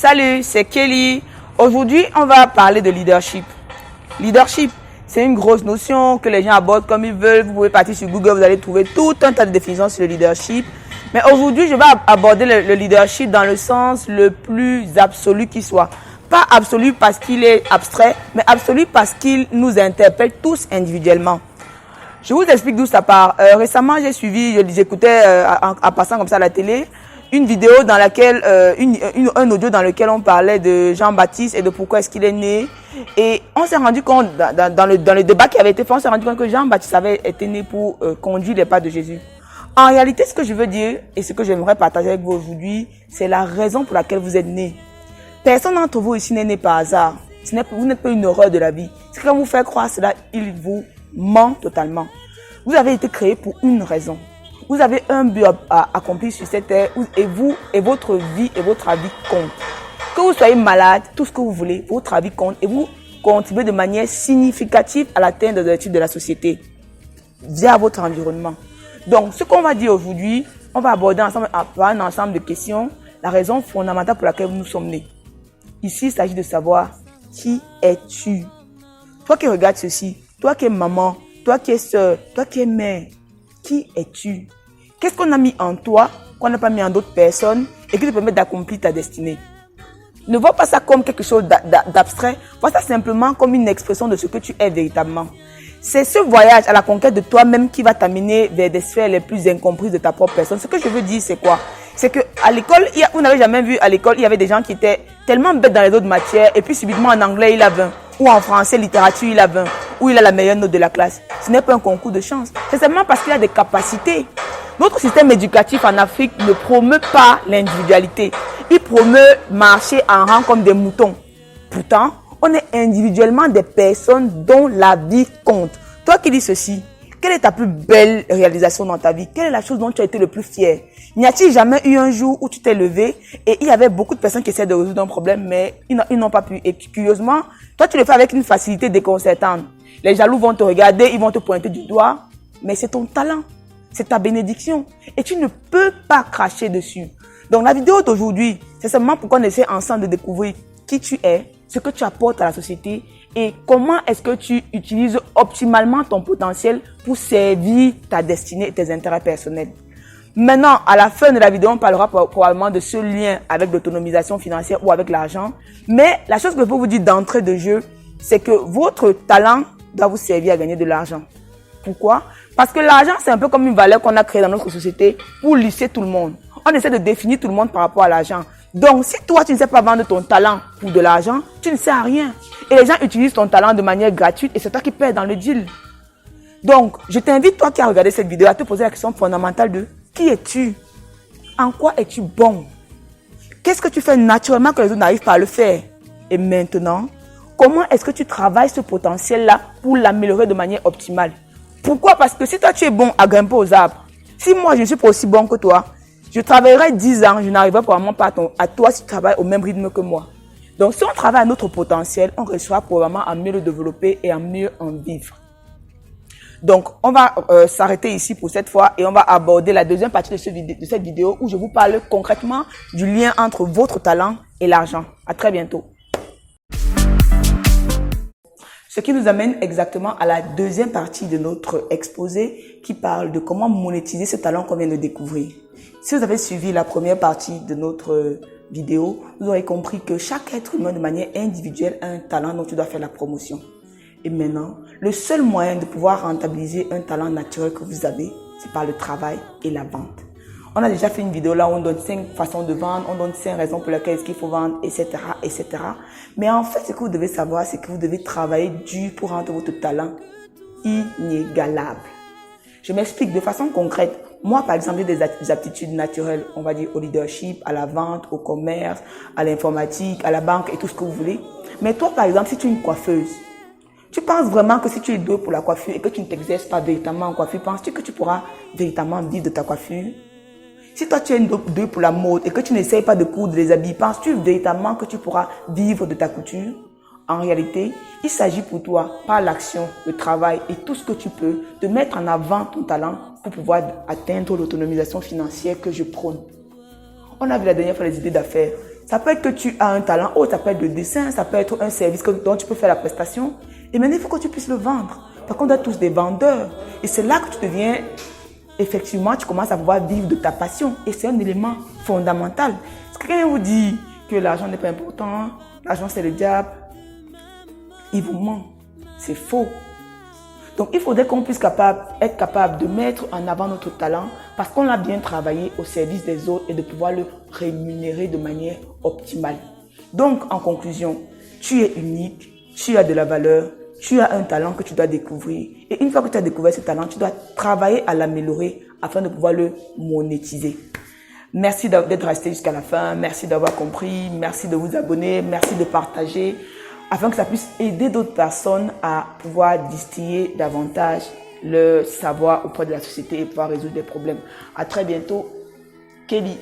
Salut, c'est Kelly. Aujourd'hui, on va parler de leadership. Leadership, c'est une grosse notion que les gens abordent comme ils veulent. Vous pouvez partir sur Google, vous allez trouver tout un tas de définitions sur le leadership. Mais aujourd'hui, je vais aborder le leadership dans le sens le plus absolu qui soit. Pas absolu parce qu'il est abstrait, mais absolu parce qu'il nous interpelle tous individuellement. Je vous explique d'où ça part. Récemment, j'écoutais en passant comme ça à la télé, une vidéo dans laquelle, un audio dans lequel on parlait de Jean-Baptiste et de pourquoi est-ce qu'il est né. Et on s'est rendu compte, dans le débat qui avait été fait, on s'est rendu compte que Jean-Baptiste avait été né pour conduire les pas de Jésus. En réalité, ce que je veux dire et ce que j'aimerais partager avec vous aujourd'hui, c'est la raison pour laquelle vous êtes né. Personne d'entre vous ici n'est né par hasard. Vous n'êtes pas une horreur de la vie. Si quelqu'un vous fait croire cela, il vous ment totalement. Vous avez été créé pour une raison. Vous avez un but à accomplir sur cette terre et votre vie et votre avis comptent. Que vous soyez malade, tout ce que vous voulez, votre avis compte et vous contribuez de manière significative à l'atteinte des objectifs de la société via votre environnement. Donc, ce qu'on va dire aujourd'hui, on va aborder ensemble un ensemble de questions, la raison fondamentale pour laquelle nous sommes nés. Ici, il s'agit de savoir qui es-tu. Toi qui regardes ceci, toi qui es maman, toi qui es soeur, toi qui es mère, qui es-tu? Qu'est-ce qu'on a mis en toi, qu'on n'a pas mis en d'autres personnes et qui te permet d'accomplir ta destinée? Ne vois pas ça comme quelque chose d'abstrait, vois ça simplement comme une expression de ce que tu es véritablement. C'est ce voyage à la conquête de toi-même qui va t'amener vers des sphères les plus incomprises de ta propre personne. Ce que je veux dire, c'est quoi? C'est qu'à l'école, vous n'avez jamais vu à l'école, il y avait des gens qui étaient tellement bêtes dans les autres matières et puis subitement en anglais, il a 20. Ou en français, littérature, il a 20. Ou il a la meilleure note de la classe. Ce n'est pas un concours de chance. C'est seulement parce qu'il a des capacités. Notre système éducatif en Afrique ne promeut pas l'individualité. Il promeut marcher en rang comme des moutons. Pourtant, on est individuellement des personnes dont la vie compte. Toi qui dis ceci, quelle est ta plus belle réalisation dans ta vie? Quelle est la chose dont tu as été le plus fier? N'y a-t-il jamais eu un jour où tu t'es levé et il y avait beaucoup de personnes qui essaient de résoudre un problème, mais ils n'ont pas pu. Et curieusement, toi tu le fais avec une facilité déconcertante. Les jaloux vont te regarder, ils vont te pointer du doigt, mais c'est ton talent, c'est ta bénédiction et tu ne peux pas cracher dessus. Donc la vidéo d'aujourd'hui, c'est seulement pour qu'on essaie ensemble de découvrir qui tu es, ce que tu apportes à la société et comment est-ce que tu utilises optimalement ton potentiel pour servir ta destinée et tes intérêts personnels. Maintenant, à la fin de la vidéo, on parlera probablement de ce lien avec l'autonomisation financière ou avec l'argent. Mais la chose que je peux vous dire d'entrée de jeu, c'est que votre talent doit vous servir à gagner de l'argent. Pourquoi? Parce que l'argent, c'est un peu comme une valeur qu'on a créée dans notre société pour lisser tout le monde. On essaie de définir tout le monde par rapport à l'argent. Donc, si toi, tu ne sais pas vendre ton talent pour de l'argent, tu ne sais à rien. Et les gens utilisent ton talent de manière gratuite et c'est toi qui perds dans le deal. Donc, je t'invite, toi qui as regardé cette vidéo, à te poser la question fondamentale de qui es-tu? En quoi es-tu bon? Qu'est-ce que tu fais naturellement que les autres n'arrivent pas à le faire? Et maintenant, comment est-ce que tu travailles ce potentiel-là pour l'améliorer de manière optimale? Pourquoi? Parce que si toi, tu es bon à grimper aux arbres, si moi, je ne suis pas aussi bon que toi, je travaillerai 10 ans, je n'arriverai probablement pas à toi si tu travailles au même rythme que moi. Donc, si on travaille à notre potentiel, on réussira probablement à mieux le développer et à mieux en vivre. Donc, on va s'arrêter ici pour cette fois et on va aborder la deuxième partie de cette vidéo où je vous parle concrètement du lien entre votre talent et l'argent. À très bientôt. Ce qui nous amène exactement à la deuxième partie de notre exposé qui parle de comment monétiser ce talent qu'on vient de découvrir. Si vous avez suivi la première partie de notre vidéo, vous aurez compris que chaque être humain de manière individuelle a un talent dont tu dois faire la promotion. Et maintenant, le seul moyen de pouvoir rentabiliser un talent naturel que vous avez, c'est par le travail et la vente. On a déjà fait une vidéo là où on donne 5 façons de vendre, on donne 5 raisons pour lesquelles il faut vendre, etc., etc. Mais en fait, ce que vous devez savoir, c'est que vous devez travailler dur pour rendre votre talent inégalable. Je m'explique de façon concrète. Moi, par exemple, j'ai des aptitudes naturelles, on va dire au leadership, à la vente, au commerce, à l'informatique, à la banque et tout ce que vous voulez. Mais toi, par exemple, si tu es une coiffeuse, tu penses vraiment que si tu es doué pour la coiffure et que tu ne t'exerces pas véritablement en coiffure, penses-tu que tu pourras véritablement vivre de ta coiffure? Si toi tu es doué pour la mode et que tu n'essayes pas de coudre des habits, penses-tu véritablement que tu pourras vivre de ta couture? En réalité, il s'agit pour toi, par l'action, le travail et tout ce que tu peux, de mettre en avant ton talent pour pouvoir atteindre l'autonomisation financière que je prône. On a vu la dernière fois les idées d'affaires. Ça peut être que tu as un talent autre, ça peut être le dessin, ça peut être un service dont tu peux faire la prestation. Et maintenant, il faut que tu puisses le vendre. Parce qu'on a tous des vendeurs. Et c'est là que tu deviens, effectivement, tu commences à pouvoir vivre de ta passion. Et c'est un élément fondamental. Si quelqu'un vous dit que l'argent n'est pas important, l'argent c'est le diable, il vous ment. C'est faux. Donc, il faudrait qu'on puisse être capable de mettre en avant notre talent parce qu'on l'a bien travaillé au service des autres et de pouvoir le rémunérer de manière optimale. Donc, en conclusion, tu es unique, tu as de la valeur, tu as un talent que tu dois découvrir. Et une fois que tu as découvert ce talent, tu dois travailler à l'améliorer afin de pouvoir le monétiser. Merci d'être resté jusqu'à la fin. Merci d'avoir compris. Merci de vous abonner. Merci de partager afin que ça puisse aider d'autres personnes à pouvoir distiller davantage le savoir auprès de la société et pouvoir résoudre des problèmes. À très bientôt. Kelly.